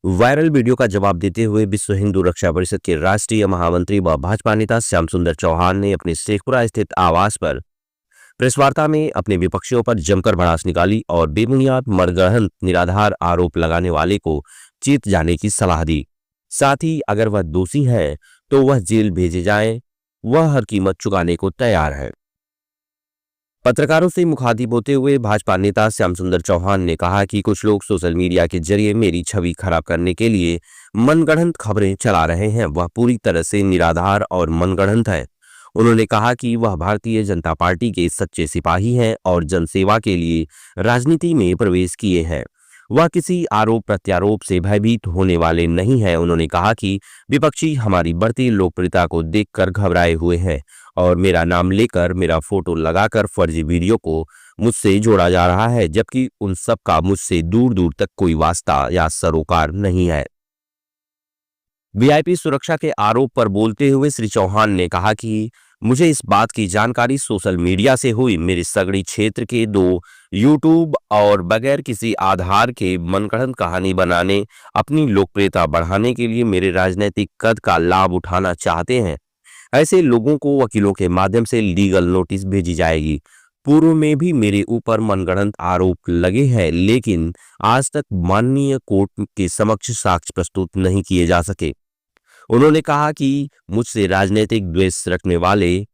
Viral video का जवाब देते हुए विश्व हिंदू रक्षा परिषद के राष्ट्रीय महामंत्री व भाजपा नेता श्याम सुंदर चौहान ने अपने शेखपुरा स्थित आवास पर प्रेस वार्ता में अपने विपक्षियों पर जमकर भड़ास निकाली और बेबुनियाद मनगढ़ंत निराधार आरोप लगाने वाले को चेत जाने की सलाह दी। साथ ही अगर वह दोषी है तो वह जेल भेजे जाए, वह हर कीमत चुकाने को तैयार है। पत्रकारों से मुखातिब होते हुए भाजपा नेता श्याम सुंदर चौहान ने कहा कि कुछ लोग सोशल मीडिया के जरिए मेरी छवि खराब करने के लिए मनगढ़ंत खबरें चला रहे हैं। वह पूरी तरह से निराधार और मनगढ़ंत है। उन्होंने कहा कि वह भारतीय जनता पार्टी के सच्चे सिपाही हैं और जनसेवा के लिए राजनीति में प्रवेश किए हैं। वह किसी आरोप प्रत्यारोप से भयभीत होने वाले नहीं हैं। उन्होंने कहा कि विपक्षी हमारी बढ़ती लोकप्रियता को देखकर घबराए हुए हैं और मेरा नाम लेकर, मेरा फोटो लगाकर फर्जी वीडियो को मुझसे जोड़ा जा रहा है, जबकि उन सब का मुझसे दूर दूर तक कोई वास्ता या सरोकार नहीं है। वीआईपी सुरक्षा के आरोप पर बोलते हुए श्री चौहान ने कहा कि मुझे इस बात की जानकारी सोशल मीडिया से हुई। मेरे सगड़ी क्षेत्र के 2 यूट्यूब और बगैर किसी आधार के मनगढ़ंत कहानी बनाने, अपनी लोकप्रियता बढ़ाने के लिए मेरे राजनीतिक कद का लाभ उठाना चाहते हैं। ऐसे लोगों को वकीलों के माध्यम से लीगल नोटिस भेजी जाएगी। पूर्व में भी मेरे ऊपर मनगढ़ंत आरोप लगे हैं, लेकिन आज तक माननीय कोर्ट के समक्ष साक्ष्य प्रस्तुत नहीं किए जा सके। उन्होंने कहा कि मुझसे राजनीतिक द्वेष रखने वाले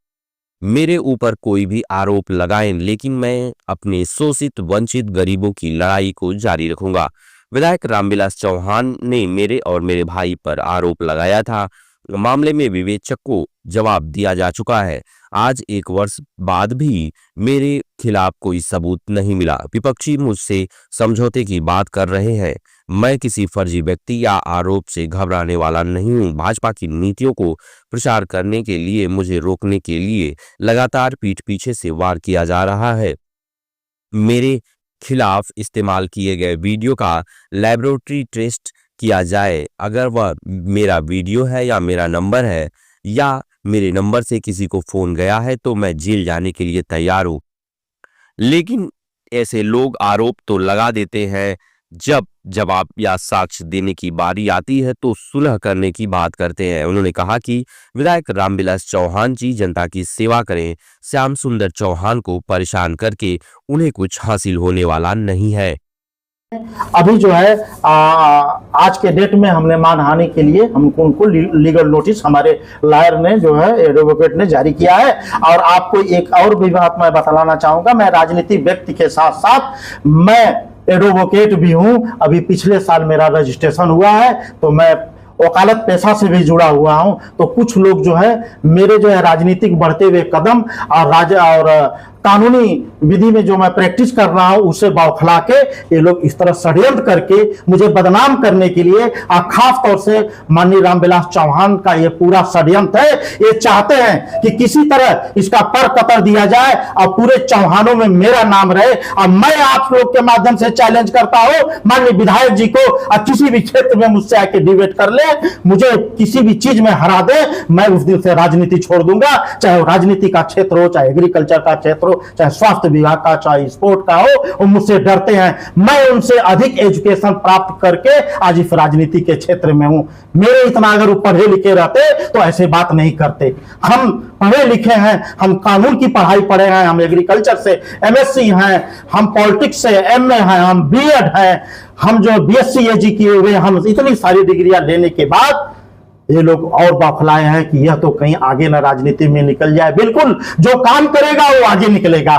मेरे ऊपर कोई भी आरोप लगाएं, लेकिन मैं अपने शोषित वंचित गरीबों की लड़ाई को जारी रखूंगा। विधायक रामविलास चौहान ने मेरे और मेरे भाई पर आरोप लगाया था। मामले में विवेचक को जवाब दिया जा चुका है। आज 1 वर्ष बाद भी मेरे खिलाफ कोई सबूत नहीं मिला। विपक्षी मुझसे समझौते की बात कर रहे हैं। मैं किसी फर्जी व्यक्ति या आरोप से घबराने वाला नहीं हूं। भाजपा की नीतियों को प्रचार करने के लिए, मुझे रोकने के लिए लगातार पीठ पीछे से वार किया जा रहा है। मेरे खिलाफ इस्तेमाल किए गए वीडियो का लैबोरेटरी टेस्ट किया जाए। अगर वह मेरा वीडियो है या मेरा नंबर है या मेरे नंबर से किसी को फोन गया है तो मैं जेल जाने के लिए तैयार हूं। लेकिन ऐसे लोग आरोप तो लगा देते हैं, जब जवाब या साक्ष्य देने की बारी आती है तो सुलह करने की बात करते हैं। उन्होंने कहा कि विधायक रामविलास चौहान जी जनता की सेवा करें। श्याम सुंदर चौहान को परेशान करके उन्हें कुछ हासिल होने वाला नहीं है। अभी जो है आज के डेट में हमने मानहानि के लिए उनको लीगल नोटिस हमारे लॉयर ने जो है एडवोकेट ने जारी किया है। और आपको एक और भी बात मैं बतलाना चाहूंगा, मैं राजनीतिक व्यक्ति के साथ साथ मैं एडवोकेट भी हूं। अभी पिछले साल मेरा रजिस्ट्रेशन हुआ है, तो मैं वकालत पेशा से भी जुड़ा हुआ हूं। तो कुछ लोग जो है मेरे जो है राजनीतिक बढ़ते हुए कदम और कानूनी विधि में जो मैं प्रैक्टिस कर रहा हूं उसे बौखला के ये लोग इस तरह षड्यंत्र करके मुझे बदनाम करने के लिए, खास तौर से माननीय रामविलास चौहान का ये पूरा षड्यंत्र है। ये चाहते हैं कि किसी तरह इसका पर कतर दिया जाए और पूरे चौहानों में मेरा नाम रहे। और मैं आप लोग के माध्यम से चैलेंज करता हूं माननीय विधायक जी को, और किसी भी क्षेत्र में मुझसे आके डिबेट कर ले, मुझे किसी भी चीज में हरा दे, मैं उस दिन से राजनीति छोड़ दूंगा। चाहे राजनीति का क्षेत्र हो, चाहे एग्रीकल्चर का क्षेत्र हो, चाहे स्वास्थ्य विभाग का, चाहे स्पोर्ट का हो, वो मुझसे डरते हैं। मैं उनसे अधिक एजुकेशन प्राप्त करके आज इस राजनीति के क्षेत्र में हूं। मेरे इतना अगर वो पढ़े लिखे रहते तो ऐसे बात नहीं करते। हम पढ़े लिखे हैं, हम कानून की पढ़ाई पढ़े हैं, हम एग्रीकल्चर से एमएससी हैं, हम पॉलिटिक्स से एमए हैं, हम बीएड हैं, हम जो बीएससी एजी किए हुए, हम इतनी सारी डिग्रियां लेने के बाद ये लोग और बौखलाए हैं कि यह तो कहीं आगे ना राजनीति में निकल जाए। बिल्कुल, जो काम करेगा वो आगे निकलेगा।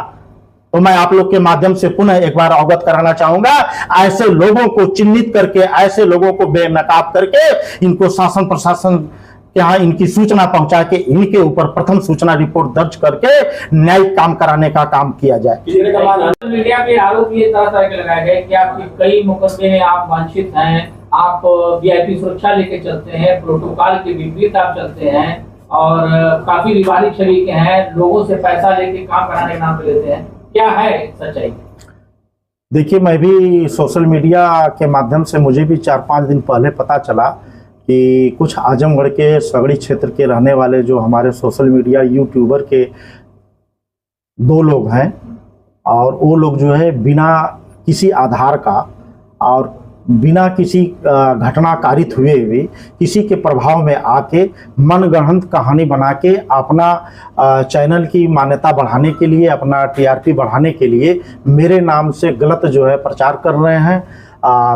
तो मैं आप लोग के माध्यम से पुनः एक बार अवगत कराना चाहूंगा, ऐसे लोगों को चिन्हित करके, ऐसे लोगों को बेनकाब करके, इनको शासन प्रशासन के यहाँ इनकी सूचना पहुंचा के इनके ऊपर प्रथम सूचना रिपोर्ट दर्ज करके न्यायिक काम कराने का काम किया जाए। मीडिया पे आरोप ये तरह के लगाए गए कि आपके कई मुकदमे में आप वांछित हैं, आप वीआईपी सुरक्षा लेके चलते हैं, प्रोटोकॉल के विपरीत आप चलते हैं और काफी विवादित छवि के हैं, लोगों से पैसा लेके काम कराने के नाम पे लेते हैं। क्या है सच्चाई? देखिए, मैं भी सोशल मीडिया के माध्यम से मुझे भी 4-5 दिन पहले पता चला कि कुछ आजमगढ़ के सगड़ी क्षेत्र के रहने वाले जो हमारे सोशल मीडिया यूट्यूबर के 2 लोग हैं, और वो लोग जो है बिना किसी आधार का और बिना किसी घटना कारित हुए हुए किसी के प्रभाव में आके मनगढ़ंत कहानी बना के अपना चैनल की मान्यता बढ़ाने के लिए, अपना टीआरपी बढ़ाने के लिए मेरे नाम से गलत जो है प्रचार कर रहे हैं।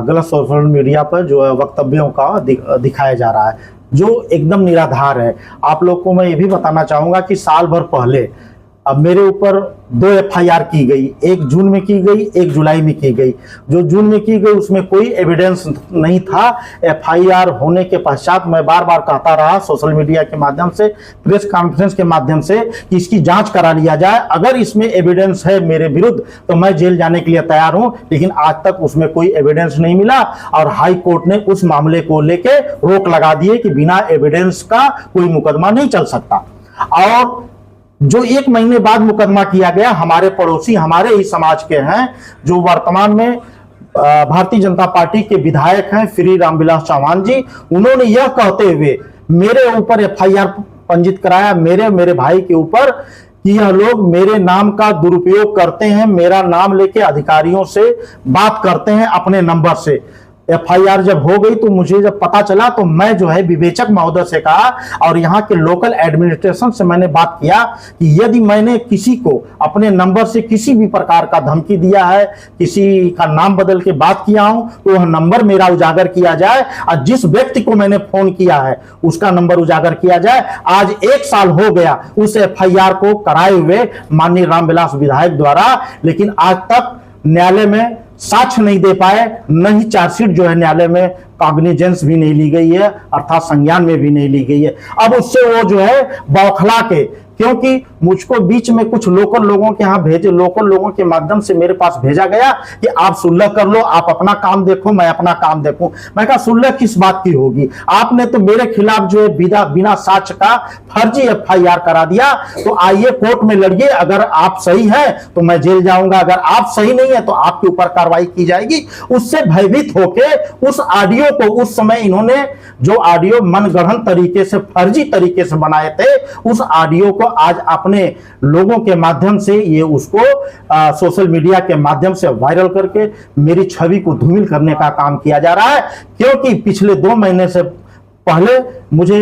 गलत सोशल मीडिया पर जो है वक्तव्यों का दिखाया जा रहा है, जो एकदम निराधार है। आप लोग को मैं ये भी बताना चाहूँगा कि साल भर पहले अब मेरे ऊपर 2 एफआईआर की गई, एक जून में की गई, एक जुलाई में की गई। जो जून में की गई उसमें कोई एविडेंस नहीं था। एफआईआर होने के पश्चात मैं बार बार कहता रहा सोशल मीडिया के माध्यम से, प्रेस कॉन्फ्रेंस के माध्यम से कि इसकी जांच करा लिया जाए, अगर इसमें एविडेंस है मेरे विरुद्ध तो मैं जेल जाने के लिए तैयार हूं। लेकिन आज तक उसमें कोई एविडेंस नहीं मिला और हाई कोर्ट ने उस मामले को लेके रोक लगा दिए कि बिना एविडेंस का कोई मुकदमा नहीं चल सकता। और जो 1 महीने बाद मुकदमा किया गया, हमारे पड़ोसी हमारे ही समाज के हैं, जो वर्तमान में भारतीय जनता पार्टी के विधायक हैं श्री रामविलास चौहान जी, उन्होंने यह कहते हुए मेरे ऊपर एफआईआर पंजीत कराया, मेरे भाई के ऊपर, कि यह लोग मेरे नाम का दुरुपयोग करते हैं, मेरा नाम लेके अधिकारियों से बात करते हैं अपने नंबर से। एफआईआर जब हो गई तो मुझे जब पता चला तो मैं जो है विवेचक महोदय से कहा और यहाँ के लोकल एडमिनिस्ट्रेशन से मैंने बात किया कि यदि मैंने किसी को अपने नंबर से किसी भी प्रकार का धमकी दिया है, किसी का नाम बदल के बात किया हूं, तो वह नंबर मेरा उजागर किया जाए और जिस व्यक्ति को मैंने फोन किया है उसका नंबर उजागर किया जाए। आज 1 साल हो गया उस एफआईआर को कराए हुए माननीय रामविलास विधायक द्वारा, लेकिन आज तक न्यायालय में साक्ष्य नहीं दे पाए, न ही चार्जशीट जो है न्यायालय में कॉग्निजेंस भी नहीं ली गई है, अर्थात संज्ञान में भी नहीं ली गई है। अब उससे वो जो है बौखला के, क्योंकि मुझको बीच में कुछ लोकल लोगों के यहाँ भेजे, लोकल लोगों के माध्यम से मेरे पास भेजा गया कि आप सुलह कर लो, आप अपना काम देखो, मैं अपना काम देखूं। मैं कहा सुलह किस बात की होगी, आपने तो मेरे खिलाफ जो है बिना साक्ष्य का फर्जी एफआईआर करा दिया, तो आइए कोर्ट में लड़िए, अगर आप सही है तो मैं जेल जाऊंगा, अगर आप सही नहीं है तो आपके ऊपर कार्रवाई की जाएगी। उससे भयभीत होके उस ऑडियो को, उस समय इन्होंने जो ऑडियो मनगढ़ंत तरीके से, फर्जी तरीके से बनाए थे, उस ऑडियो को आज अपने लोगों के माध्यम से ये उसको सोशल मीडिया के माध्यम से वायरल करके मेरी छवि को धूमिल करने का काम किया जा रहा है। क्योंकि पिछले 2 महीने से पहले मुझे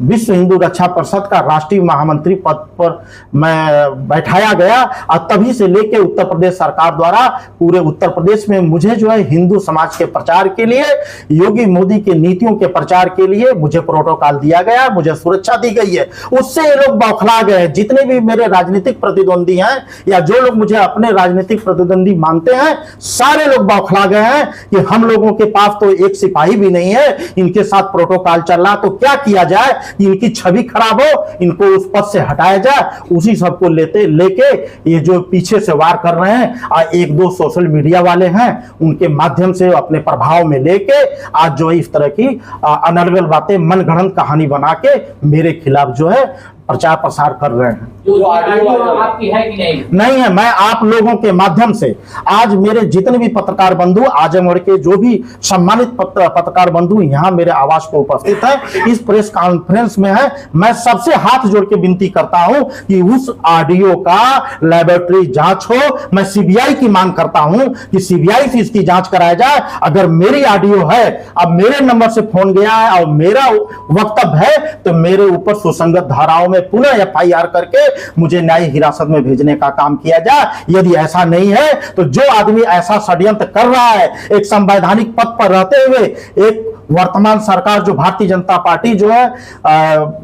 विश्व हिंदू रक्षा परिषद का राष्ट्रीय महामंत्री पद पर मैं बैठाया गया और तभी से लेकर उत्तर प्रदेश सरकार द्वारा पूरे उत्तर प्रदेश में मुझे जो है हिंदू समाज के प्रचार के लिए, योगी मोदी के नीतियों के प्रचार के लिए मुझे प्रोटोकॉल दिया गया, मुझे सुरक्षा दी गई है। उससे ये लोग बौखला गए, जितने भी मेरे राजनीतिक प्रतिद्वंदी हैं या जो लोग मुझे अपने राजनीतिक प्रतिद्वंदी मानते हैं, सारे लोग बौखला गए हैं कि हम लोगों के पास तो एक सिपाही भी नहीं है, इनके साथ प्रोटोकॉल चल रहा, तो क्या किया जाए, इनकी छवि खराब हो, इनको उस पद से हटाया जाए। उसी सबको लेके ये जो पीछे से वार कर रहे हैं और 1-2 सोशल मीडिया वाले हैं, उनके माध्यम से अपने प्रभाव में लेके आज जो है इस तरह की अनर्गल बातें, मनगढ़ंत कहानी बना के मेरे खिलाफ जो है प्रचार प्रसार कर रहे हैं। जो आपकी है कि नहीं? नहीं है। मैं आप लोगों के माध्यम से आज मेरे जितने भी पत्रकार बंधु, आजमगढ़ के जो भी सम्मानित पत्रकार बंधु यहाँ मेरे आवास पर उपस्थित है, इस प्रेस कॉन्फ्रेंस में है, मैं सबसे हाथ जोड़ के विनती करता हूं कि उस ऑडियो का लैबोरेटरी जांच हो। मैं सीबीआई की मांग करता हूं कि सीबीआई से इसकी जांच कराया जाए। अगर मेरी ऑडियो है, अब मेरे नंबर से फोन गया है और मेरा वक्तव्य है, तो मेरे ऊपर सुसंगत धाराओं में पुनः एफआईआर करके मुझे न्यायिक हिरासत में भेजने का काम किया जाए। यदि ऐसा नहीं है तो जो आदमी ऐसा षड्यंत्र कर रहा है, एक संवैधानिक पद पर रहते हुए, एक वर्तमान सरकार जो भारतीय जनता पार्टी जो है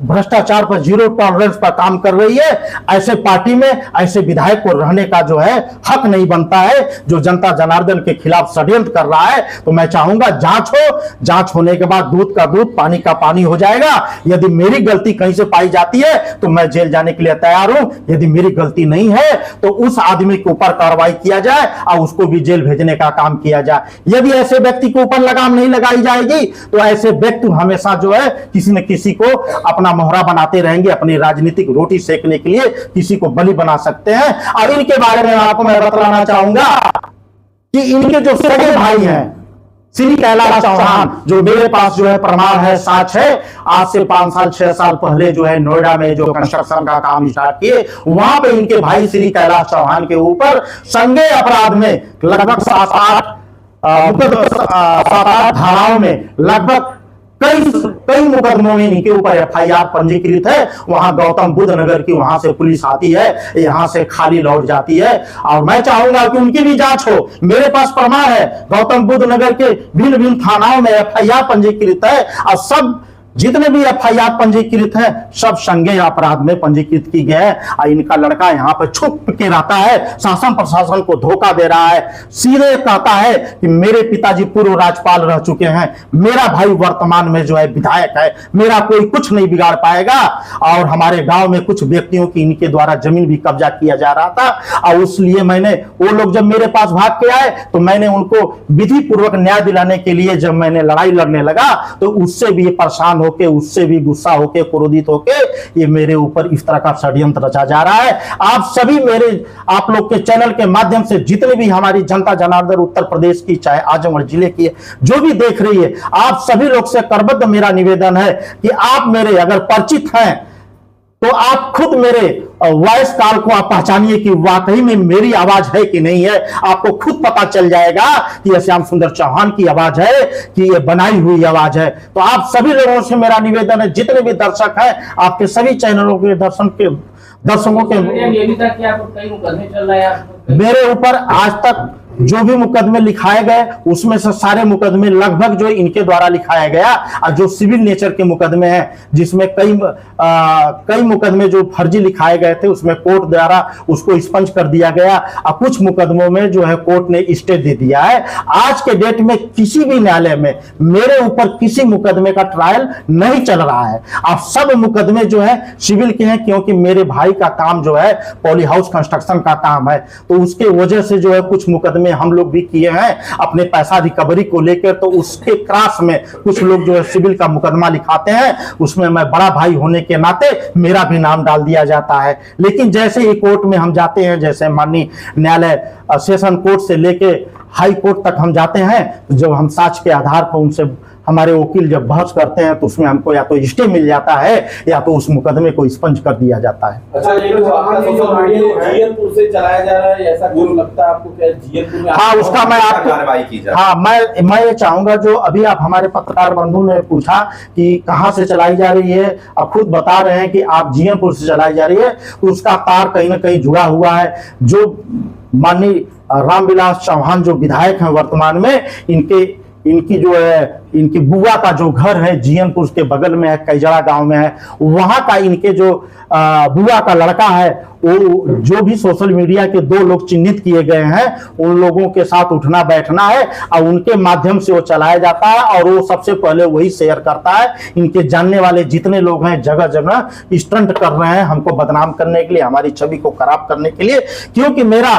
भ्रष्टाचार पर जीरो टॉलरेंस पर काम कर रही है, ऐसे पार्टी में ऐसे विधायक को रहने का जो है हक नहीं बनता है। जो जनता जनार्दन के खिलाफ षड्यंत्र कर रहा है, तो मैं चाहूंगा जांच हो, जांच होने के बाद दूध का दूध, पानी का पानी हो जाएगा। यदि मेरी गलती कहीं से पाई जाती है तो मैं जेल जाने के लिए तैयार हूं। यदि मेरी गलती नहीं है तो उस आदमी के ऊपर कार्रवाई किया जाए और उसको भी जेल भेजने का काम किया जाए। यदि ऐसे व्यक्ति के ऊपर लगाम नहीं लगाई जाएगी तो ऐसे व्यक्ति हमेशा जो है किसी न किसी को अपना मोहरा बनाते रहेंगे, अपनी राजनीतिक रोटी सेकने के लिए किसी को बलि बना सकते हैं। और इनके बारे में आपको मैं बतलाना चाहूंगा कि इनके जो सगे भाई हैं श्री कैलाश चौहान, जो मेरे पास जो है प्रमाण है, साक्ष्य है, आज से 5 साल 6 साल पहले जो है नोएडा में जो कंस्ट्रक्शन का काम स्टार्ट किए, वहां पे इनके भाई श्री कैलाश चौहान के ऊपर संज्ञेय अपराध में लगभग 7-8 सात आठ धाराओं में लगभग कई मुकदमों में इनके ऊपर एफआईआर पंजीकृत है। वहां गौतम बुद्ध नगर की वहां से पुलिस आती है, यहां से खाली लौट जाती है। और मैं चाहूंगा कि उनकी भी जांच हो। मेरे पास प्रमाण है, गौतम बुद्ध नगर के भिन्न भिन्न थानाओं में एफआईआर पंजीकृत है और सब जितने भी एफआईआर पंजीकृत है सब संज्ञेय अपराध में पंजीकृत की गए हैं। और इनका लड़का यहाँ पर छुप के रहता है, शासन प्रशासन को धोखा दे रहा है। सीधे कहता है कि मेरे पिताजी पूर्व राज्यपाल रह चुके हैं, मेरा भाई वर्तमान में जो है विधायक है, मेरा कोई कुछ नहीं बिगाड़ पाएगा। और हमारे गांव में कुछ व्यक्तियों की इनके द्वारा जमीन भी कब्जा किया जा रहा था और इसलिए मैंने, वो लोग जब मेरे पास भाग के आए तो मैंने उनको विधि पूर्वक न्याय दिलाने के लिए जब मैंने लड़ाई लड़ने लगा तो उससे भी परेशान होके, उससे भी गुस्सा होके, क्रोधित होके ये मेरे ऊपर इस तरह का षड्यंत्र रचा जा रहा है। आप सभी आप लोग के चैनल के माध्यम से जितने भी हमारी जनता जनार्दन उत्तर प्रदेश की, चाहे आजमगढ़ जिले की है, जो भी देख रही है, आप सभी लोग से करबद्ध मेरा निवेदन है कि आप मेरे अगर परिचित हैं तो आप खुद मेरे वॉइस कॉल को आप पहचानिए कि वाकई में मेरी आवाज है कि नहीं है। आपको खुद पता चल जाएगा कि यह श्याम सुंदर चौहान की आवाज है कि ये बनाई हुई आवाज है। तो आप सभी लोगों से मेरा निवेदन है, जितने भी दर्शक हैं, आपके सभी चैनलों के दर्शकों के मेरे ऊपर आज तक जो भी मुकदमे लिखाए गए उसमें से सारे मुकदमे लगभग जो इनके द्वारा लिखाया गया और जो सिविल नेचर के मुकदमे हैं, जिसमें कई मुकदमे जो फर्जी लिखाए गए थे उसमें कोर्ट द्वारा उसको एक्सपंज कर दिया गया और कुछ मुकदमों में जो है कोर्ट ने स्टे दे दिया है। आज के डेट में किसी भी न्यायालय में मेरे ऊपर किसी मुकदमे का ट्रायल नहीं चल रहा है। अब सब मुकदमे जो है सिविल के हैं, क्योंकि मेरे भाई का काम जो है पॉली हाउस कंस्ट्रक्शन का काम है, तो उसके वजह से जो है कुछ मुकदमे हम लोग भी किए हैं अपने पैसा रिकवरी को लेकर। तो उसके क्रॉस में कुछ लोग जो है सिविल का मुकदमा लिखाते हैं, उसमें मैं बड़ा भाई होने के नाते मेरा भी नाम डाल दिया जाता है। लेकिन जैसे ही कोर्ट में हम जाते हैं, जैसे माननीय न्यायालय सेशन कोर्ट से लेके हाई कोर्ट तक हम जाते हैं, तो जब हम साक्ष्य के आधार पर उनसे हमारे वकील जब बहस करते हैं तो उसमें हमको या तो स्टे मिल जाता है या तो उस मुकदमे को एक्सपंज कर दिया जाता है। अच्छा, ये जो आपका सोशल मीडिया जीएनपुर से चलाया जा रहा है, ऐसा क्यों लगता है आपको? क्या जीएनपुर में हाँ, उसका मैं आपको कार्रवाई की जाए? हाँ, मैं ये चाहूंगा, जो अभी आप हमारे पत्रकार बंधु ने पूछा कि कहां से चलाई जा रही है, आप खुद बता रहे हैं कि आप जीएनपुर से चलाई जा रही है, तो उसका तार कहीं ना कहीं जुड़ा हुआ है। जो माननीय रामविलास चौहान जो विधायक हैं वर्तमान में, इनकी जो है इनकी बुआ का जो घर है जीएनपुर के बगल में है, कैजड़ा गांव में है, वहां का इनके जो बुआ का लड़का है, वो जो भी सोशल मीडिया के 2 लोग चिन्हित किए गए हैं, उन लोगों के साथ उठना बैठना है और उनके माध्यम से वो चलाया जाता है और वो सबसे पहले वही शेयर करता है। इनके जानने वाले जितने लोग हैं जगह जगह स्टंट कर रहे हैं हमको बदनाम करने के लिए, हमारी छवि को खराब करने के लिए, क्योंकि मेरा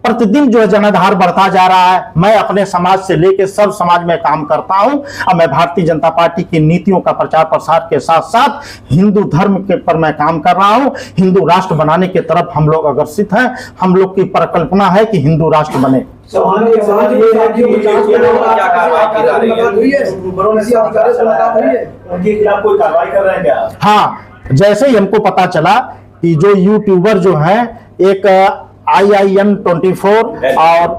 प्रतिदिन जो है जनाधार बढ़ता जा रहा है। मैं अपने समाज से लेकर सब समाज में काम करता हूं और मैं भारतीय जनता पार्टी की नीतियों का प्रचार प्रसार के साथ साथ हिंदू धर्म के पर मैं काम कर रहा हूं। हिंदू राष्ट्र बनाने की तरफ हम लोग अग्रसित हैं। हम लोग की परिकल्पना है कि हिंदू राष्ट्र बने। हाँ, जैसे ही हमको पता चला कि जो यूट्यूबर जो है एक IIN 24 और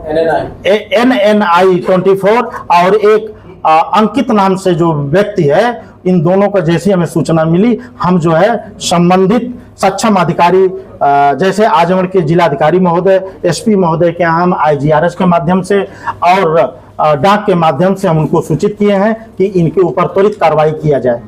NNI 24 और एक अंकित नाम से जो व्यक्ति है, इन दोनों का जैसे हमें सूचना मिली, हम जो है संबंधित सक्षम अधिकारी जैसे आजमगढ़ के जिलाधिकारी महोदय, SP महोदय के यहाँ हम IGRS के माध्यम से और डाक के माध्यम से हम उनको सूचित किए हैं कि इनके ऊपर त्वरित कार्रवाई किया जाए।